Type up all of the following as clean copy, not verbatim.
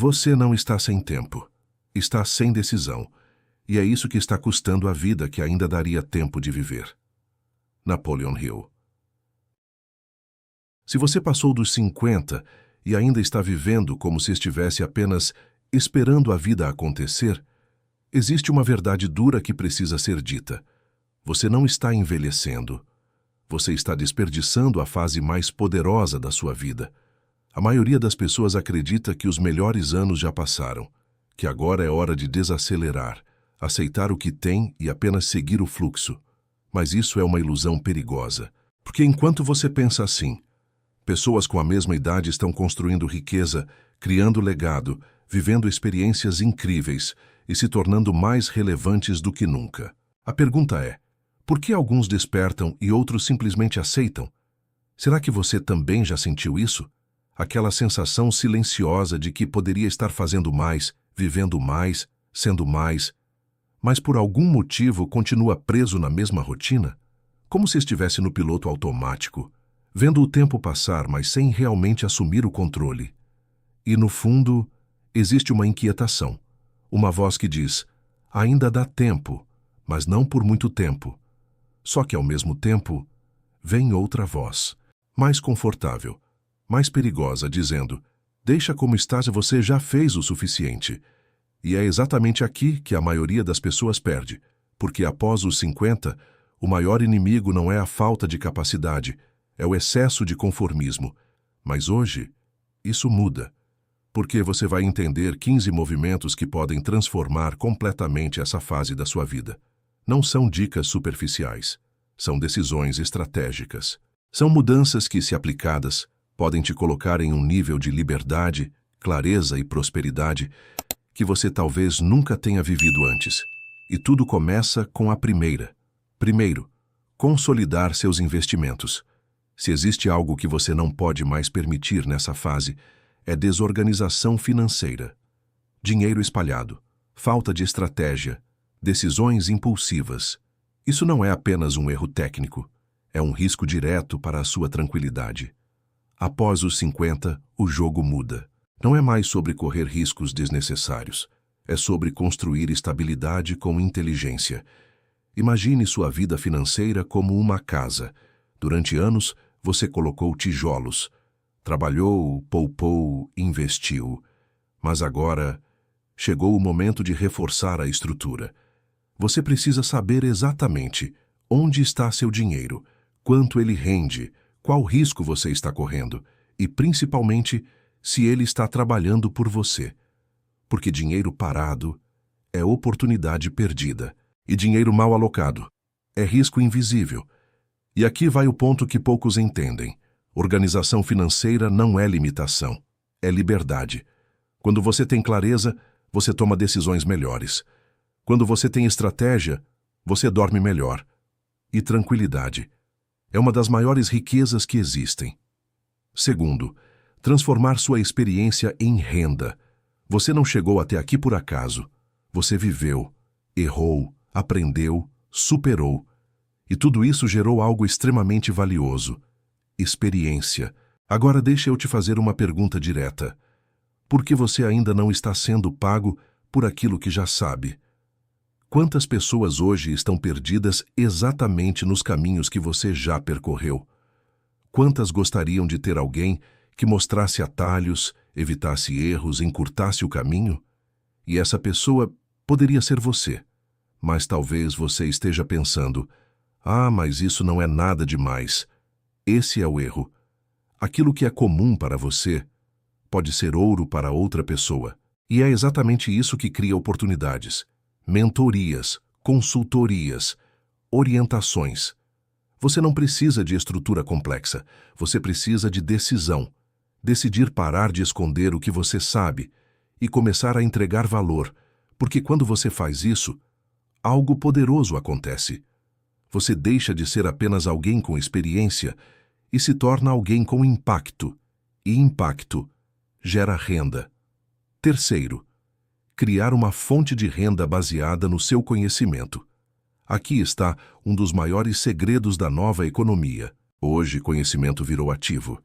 Você não está sem tempo. Está sem decisão. E é isso que está custando a vida que ainda daria tempo de viver. Napoleon Hill. Se você passou dos 50 e ainda está vivendo como se estivesse apenas esperando a vida acontecer, existe uma verdade dura que precisa ser dita. Você não está envelhecendo. Você está desperdiçando a fase mais poderosa da sua vida. A maioria das pessoas acredita que os melhores anos já passaram, que agora é hora de desacelerar, aceitar o que tem e apenas seguir o fluxo. Mas isso é uma ilusão perigosa, porque enquanto você pensa assim, pessoas com a mesma idade estão construindo riqueza, criando legado, vivendo experiências incríveis e se tornando mais relevantes do que nunca. A pergunta é, por que alguns despertam e outros simplesmente aceitam? Será que você também já sentiu isso? Aquela sensação silenciosa de que poderia estar fazendo mais, vivendo mais, sendo mais, mas por algum motivo continua preso na mesma rotina? Como se estivesse no piloto automático, vendo o tempo passar, mas sem realmente assumir o controle. E no fundo, existe uma inquietação, uma voz que diz, ainda dá tempo, mas não por muito tempo. Só que ao mesmo tempo, vem outra voz, mais confortável, mais perigosa, dizendo, deixa como estás, você já fez o suficiente. E é exatamente aqui que a maioria das pessoas perde, porque após os 50, o maior inimigo não é a falta de capacidade, é o excesso de conformismo. Mas hoje, isso muda, porque você vai entender 15 movimentos que podem transformar completamente essa fase da sua vida. Não são dicas superficiais, são decisões estratégicas. São mudanças que, se aplicadas, podem te colocar em um nível de liberdade, clareza e prosperidade que você talvez nunca tenha vivido antes. E tudo começa com a primeira. Primeiro, consolidar seus investimentos. Se existe algo que você não pode mais permitir nessa fase, é desorganização financeira. Dinheiro espalhado, falta de estratégia, decisões impulsivas. Isso não é apenas um erro técnico, é um risco direto para a sua tranquilidade. Após os 50, o jogo muda. Não é mais sobre correr riscos desnecessários, é sobre construir estabilidade com inteligência. Imagine sua vida financeira como uma casa. Durante anos, você colocou tijolos, trabalhou, poupou, investiu. Mas agora, chegou o momento de reforçar a estrutura. Você precisa saber exatamente onde está seu dinheiro, quanto ele rende, qual risco você está correndo e, principalmente, se ele está trabalhando por você. Porque dinheiro parado é oportunidade perdida e dinheiro mal alocado é risco invisível. E aqui vai o ponto que poucos entendem. Organização financeira não é limitação, é liberdade. Quando você tem clareza, você toma decisões melhores. Quando você tem estratégia, você dorme melhor. E tranquilidade é uma das maiores riquezas que existem. Segundo, transformar sua experiência em renda. Você não chegou até aqui por acaso. Você viveu, errou, aprendeu, superou. E tudo isso gerou algo extremamente valioso. Experiência. Agora deixa eu te fazer uma pergunta direta. Por que você ainda não está sendo pago por aquilo que já sabe? Quantas pessoas hoje estão perdidas exatamente nos caminhos que você já percorreu? Quantas gostariam de ter alguém que mostrasse atalhos, evitasse erros, encurtasse o caminho? E essa pessoa poderia ser você. Mas talvez você esteja pensando, mas isso não é nada demais. Esse é o erro. Aquilo que é comum para você pode ser ouro para outra pessoa. E é exatamente isso que cria oportunidades. Mentorias, consultorias, orientações. Você não precisa de estrutura complexa, você precisa de decisão. Decidir parar de esconder o que você sabe e começar a entregar valor, porque quando você faz isso, algo poderoso acontece. Você deixa de ser apenas alguém com experiência e se torna alguém com impacto. E impacto gera renda. Terceiro, criar uma fonte de renda baseada no seu conhecimento. Aqui está um dos maiores segredos da nova economia. Hoje, conhecimento virou ativo.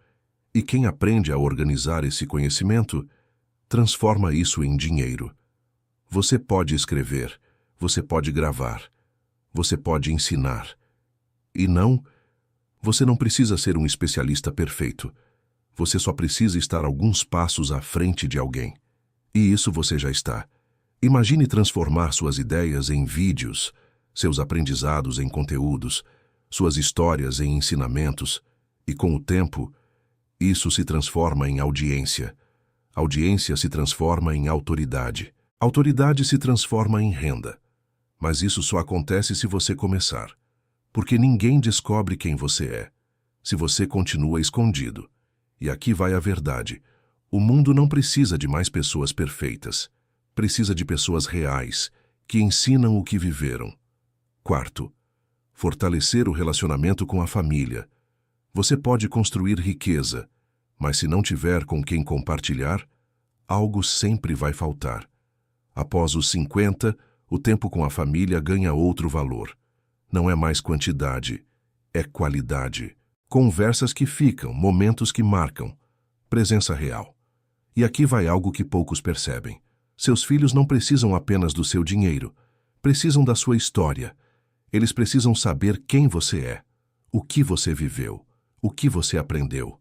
E quem aprende a organizar esse conhecimento transforma isso em dinheiro. Você pode escrever, você pode gravar, você pode ensinar. E não, você não precisa ser um especialista perfeito. Você só precisa estar alguns passos à frente de alguém. E isso você já está. Imagine transformar suas ideias em vídeos, seus aprendizados em conteúdos, suas histórias em ensinamentos, e com o tempo, isso se transforma em audiência. Audiência se transforma em autoridade. Autoridade se transforma em renda. Mas isso só acontece se você começar. Porque ninguém descobre quem você é, se você continua escondido. E aqui vai a verdade. O mundo não precisa de mais pessoas perfeitas. Precisa de pessoas reais, que ensinam o que viveram. Quarto, fortalecer o relacionamento com a família. Você pode construir riqueza, mas se não tiver com quem compartilhar, algo sempre vai faltar. Após os 50, o tempo com a família ganha outro valor. Não é mais quantidade, é qualidade. Conversas que ficam, momentos que marcam, presença real. E aqui vai algo que poucos percebem. Seus filhos não precisam apenas do seu dinheiro, precisam da sua história. Eles precisam saber quem você é, o que você viveu, o que você aprendeu,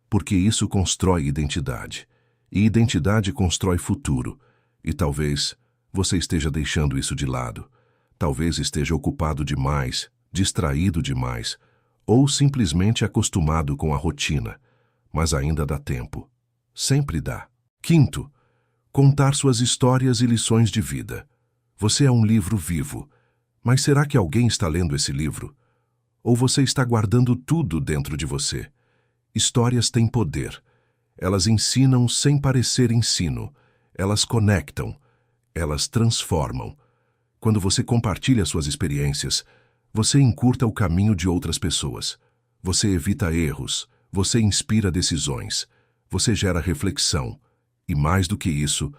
porque isso constrói identidade. E identidade constrói futuro. E talvez você esteja deixando isso de lado. Talvez esteja ocupado demais, distraído demais, ou simplesmente acostumado com a rotina, mas ainda dá tempo. Sempre dá. Quinto, contar suas histórias e lições de vida. Você é um livro vivo, mas será que alguém está lendo esse livro? Ou você está guardando tudo dentro de você? Histórias têm poder. Elas ensinam sem parecer ensino. Elas conectam. Elas transformam. Quando você compartilha suas experiências, você encurta o caminho de outras pessoas. Você evita erros. Você inspira decisões. Você gera reflexão. E mais do que isso,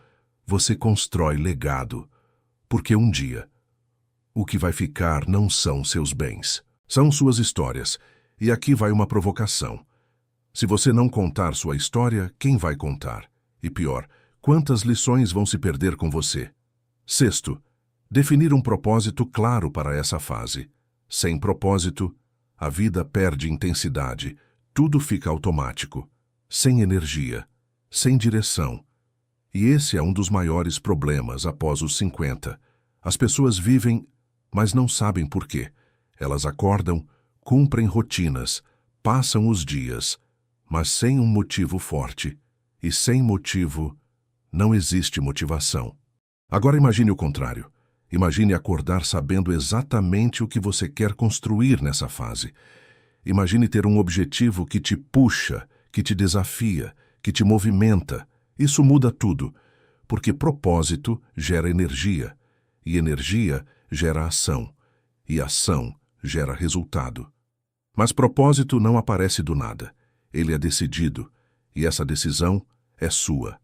você constrói legado. Porque um dia, o que vai ficar não são seus bens, são suas histórias. E aqui vai uma provocação. Se você não contar sua história, quem vai contar? E pior, quantas lições vão se perder com você? Sexto, definir um propósito claro para essa fase. Sem propósito, a vida perde intensidade, tudo fica automático, sem energia, sem direção. E esse é um dos maiores problemas após os 50. As pessoas vivem, mas não sabem por quê. Elas acordam, cumprem rotinas, passam os dias, mas sem um motivo forte. E sem motivo, não existe motivação. Agora imagine o contrário. Imagine acordar sabendo exatamente o que você quer construir nessa fase. Imagine ter um objetivo que te puxa, que te desafia, que te movimenta. Isso muda tudo, porque propósito gera energia, e energia gera ação, e ação gera resultado. Mas propósito não aparece do nada. Ele é decidido, e essa decisão é sua.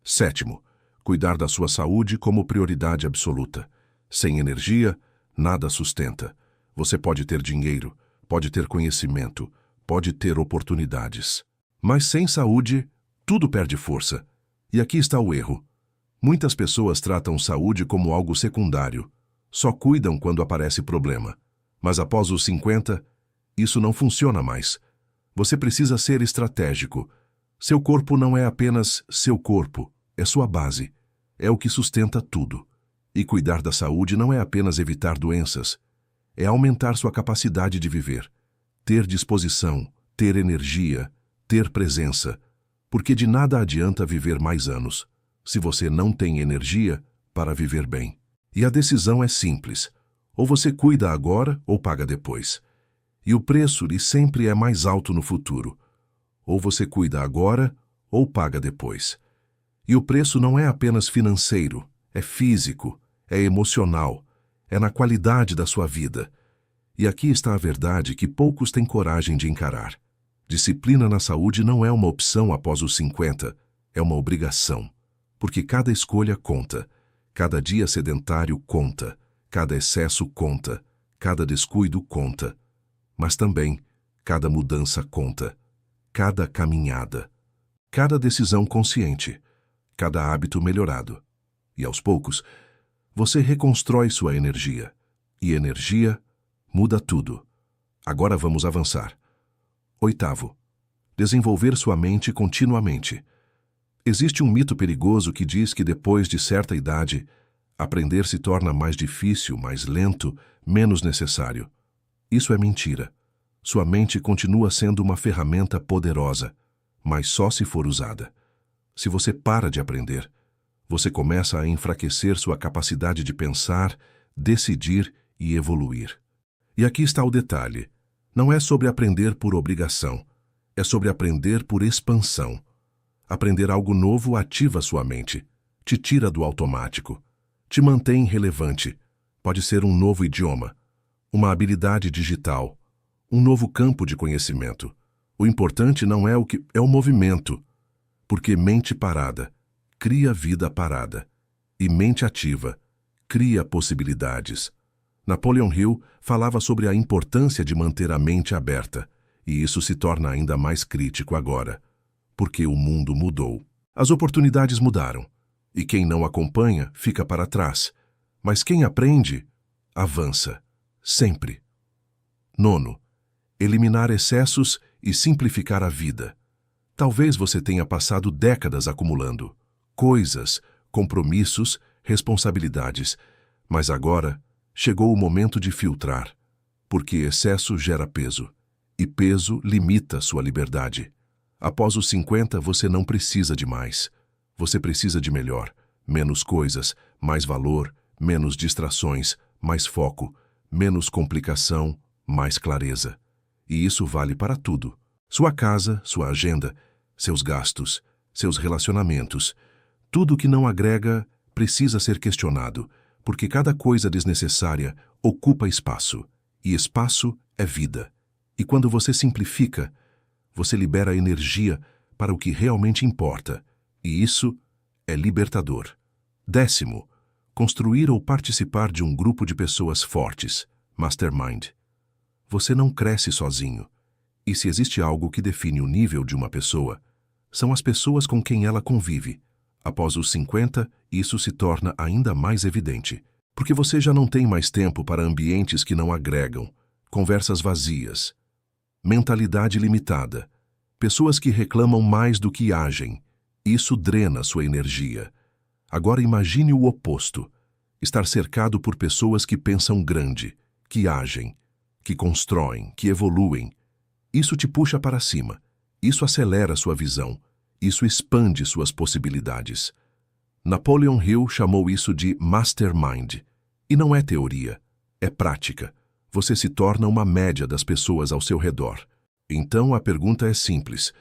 Sétimo, cuidar da sua saúde como prioridade absoluta. Sem energia, nada sustenta. Você pode ter dinheiro, pode ter conhecimento, pode ter oportunidades. Mas sem saúde, tudo perde força. E aqui está o erro. Muitas pessoas tratam saúde como algo secundário. Só cuidam quando aparece problema. Mas após os 50, isso não funciona mais. Você precisa ser estratégico. Seu corpo não é apenas seu corpo, é sua base. É o que sustenta tudo. E cuidar da saúde não é apenas evitar doenças. É aumentar sua capacidade de viver. Ter disposição, ter energia, ter presença. Porque de nada adianta viver mais anos, se você não tem energia para viver bem. E a decisão é simples. Ou você cuida agora ou paga depois. E o preço lhe sempre é mais alto no futuro. Ou você cuida agora ou paga depois. E o preço não é apenas financeiro, é físico, é emocional, é na qualidade da sua vida. E aqui está a verdade que poucos têm coragem de encarar. Disciplina na saúde não é uma opção após os 50, é uma obrigação. Porque cada escolha conta, cada dia sedentário conta, cada excesso conta, cada descuido conta. Mas também, cada mudança conta, cada caminhada, cada decisão consciente, cada hábito melhorado. E aos poucos, você reconstrói sua energia. E energia muda tudo. Agora vamos avançar. 8º. Desenvolver sua mente continuamente. Existe um mito perigoso que diz que depois de certa idade, aprender se torna mais difícil, mais lento, menos necessário. Isso é mentira. Sua mente continua sendo uma ferramenta poderosa, mas só se for usada. Se você para de aprender, você começa a enfraquecer sua capacidade de pensar, decidir e evoluir. E aqui está o detalhe. Não é sobre aprender por obrigação, é sobre aprender por expansão. Aprender algo novo ativa sua mente, te tira do automático, te mantém relevante. Pode ser um novo idioma, uma habilidade digital, um novo campo de conhecimento. O importante não é é o movimento, porque mente parada cria vida parada e mente ativa cria possibilidades. Napoleon Hill falava sobre a importância de manter a mente aberta, e isso se torna ainda mais crítico agora, porque o mundo mudou. As oportunidades mudaram, e quem não acompanha fica para trás, mas quem aprende, avança, sempre. 9. Eliminar excessos e simplificar a vida. Talvez você tenha passado décadas acumulando coisas, compromissos, responsabilidades, mas agora chegou o momento de filtrar, porque excesso gera peso, e peso limita sua liberdade. Após os 50, você não precisa de mais. Você precisa de melhor, menos coisas, mais valor, menos distrações, mais foco, menos complicação, mais clareza. E isso vale para tudo. Sua casa, sua agenda, seus gastos, seus relacionamentos. Tudo que não agrega precisa ser questionado, porque cada coisa desnecessária ocupa espaço, e espaço é vida. E quando você simplifica, você libera energia para o que realmente importa, e isso é libertador. 10º. Construir ou participar de um grupo de pessoas fortes, mastermind. Você não cresce sozinho, e se existe algo que define o nível de uma pessoa, são as pessoas com quem ela convive. Após os 50, isso se torna ainda mais evidente, porque você já não tem mais tempo para ambientes que não agregam, conversas vazias, mentalidade limitada, pessoas que reclamam mais do que agem. Isso drena sua energia. Agora imagine o oposto, estar cercado por pessoas que pensam grande, que agem, que constroem, que evoluem. Isso te puxa para cima, isso acelera sua visão, isso expande suas possibilidades. Napoleon Hill chamou isso de mastermind. E não é teoria, é prática. Você se torna uma média das pessoas ao seu redor. Então a pergunta é simples: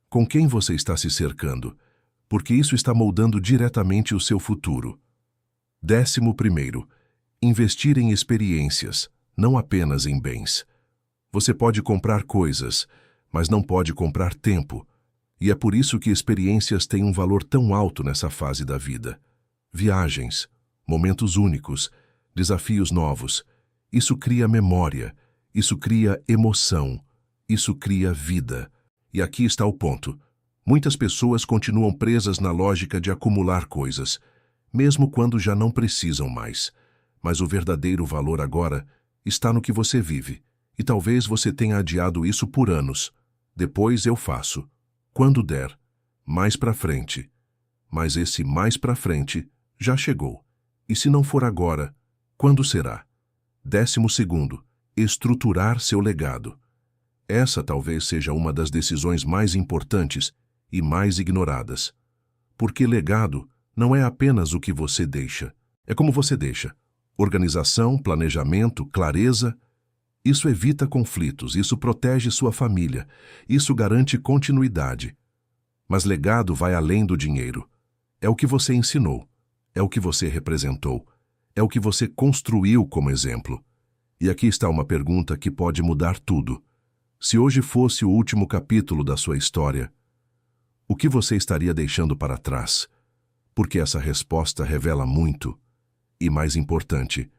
com quem você está se cercando? Porque isso está moldando diretamente o seu futuro. 11º. Investir em experiências, não apenas em bens. Você pode comprar coisas, mas não pode comprar tempo. E é por isso que experiências têm um valor tão alto nessa fase da vida. Viagens, momentos únicos, desafios novos. Isso cria memória, isso cria emoção, isso cria vida. E aqui está o ponto. Muitas pessoas continuam presas na lógica de acumular coisas, mesmo quando já não precisam mais. Mas o verdadeiro valor agora está no que você vive. E talvez você tenha adiado isso por anos. Depois eu faço. Quando der. Mais pra frente. Mas esse mais pra frente já chegou. E se não for agora, quando será? 12º. Estruturar seu legado. Essa talvez seja uma das decisões mais importantes e mais ignoradas. Porque legado não é apenas o que você deixa. É como você deixa. Organização, planejamento, clareza. Isso evita conflitos, isso protege sua família, isso garante continuidade. Mas legado vai além do dinheiro. É o que você ensinou, é o que você representou, é o que você construiu como exemplo. E aqui está uma pergunta que pode mudar tudo. Se hoje fosse o último capítulo da sua história, o que você estaria deixando para trás? Porque essa resposta revela muito. E mais importante,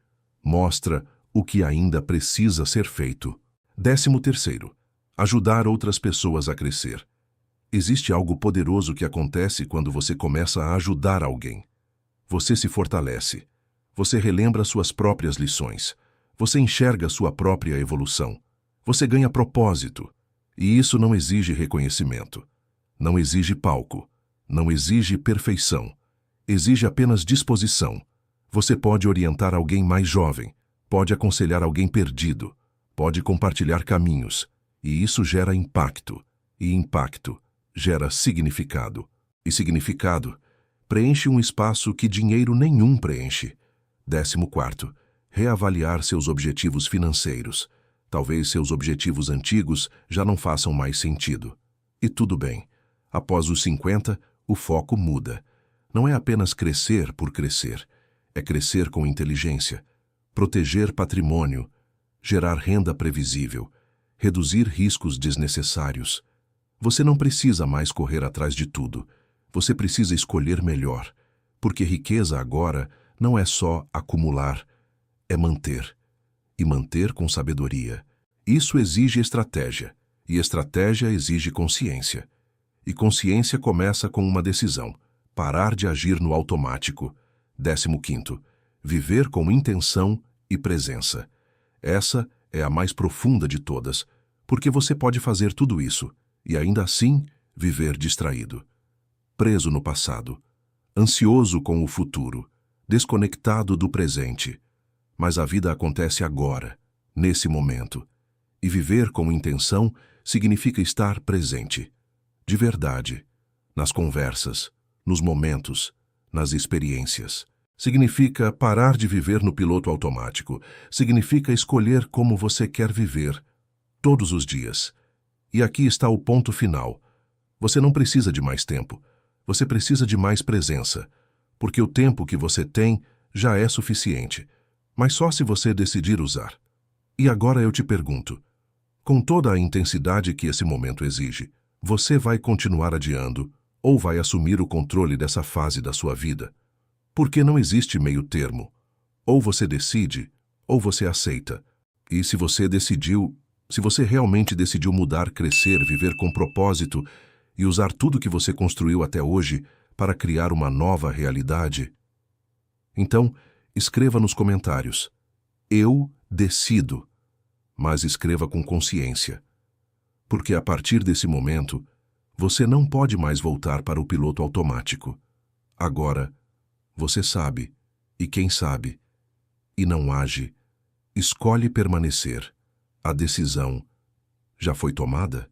mostra o que ainda precisa ser feito. 13º. Ajudar outras pessoas a crescer. Existe algo poderoso que acontece quando você começa a ajudar alguém. Você se fortalece. Você relembra suas próprias lições. Você enxerga sua própria evolução. Você ganha propósito. E isso não exige reconhecimento. Não exige palco. Não exige perfeição. Exige apenas disposição. Você pode orientar alguém mais jovem. Pode aconselhar alguém perdido. Pode compartilhar caminhos. E isso gera impacto. E impacto gera significado. E significado preenche um espaço que dinheiro nenhum preenche. 14º, reavaliar seus objetivos financeiros. Talvez seus objetivos antigos já não façam mais sentido. E tudo bem. Após os 50, o foco muda. Não é apenas crescer por crescer. É crescer com inteligência, proteger patrimônio, gerar renda previsível, reduzir riscos desnecessários. Você não precisa mais correr atrás de tudo. Você precisa escolher melhor, porque riqueza agora não é só acumular, é manter. E manter com sabedoria. Isso exige estratégia, e estratégia exige consciência. E consciência começa com uma decisão: parar de agir no automático. 15º, viver com intenção e presença. Essa é a mais profunda de todas, porque você pode fazer tudo isso e ainda assim viver distraído. Preso no passado, ansioso com o futuro, desconectado do presente. Mas a vida acontece agora, nesse momento. E viver com intenção significa estar presente, de verdade, nas conversas, nos momentos, nas experiências. Significa parar de viver no piloto automático. Significa escolher como você quer viver, todos os dias. E aqui está o ponto final. Você não precisa de mais tempo. Você precisa de mais presença. Porque o tempo que você tem já é suficiente. Mas só se você decidir usar. E agora eu te pergunto, com toda a intensidade que esse momento exige, você vai continuar adiando ou vai assumir o controle dessa fase da sua vida? Porque não existe meio termo. Ou você decide, ou você aceita. E se você realmente decidiu mudar, crescer, viver com propósito e usar tudo que você construiu até hoje para criar uma nova realidade, então escreva nos comentários: eu decido. Mas escreva com consciência. Porque a partir desse momento, você não pode mais voltar para o piloto automático. Agora, você sabe, e quem sabe, e não age, escolhe permanecer. A decisão já foi tomada?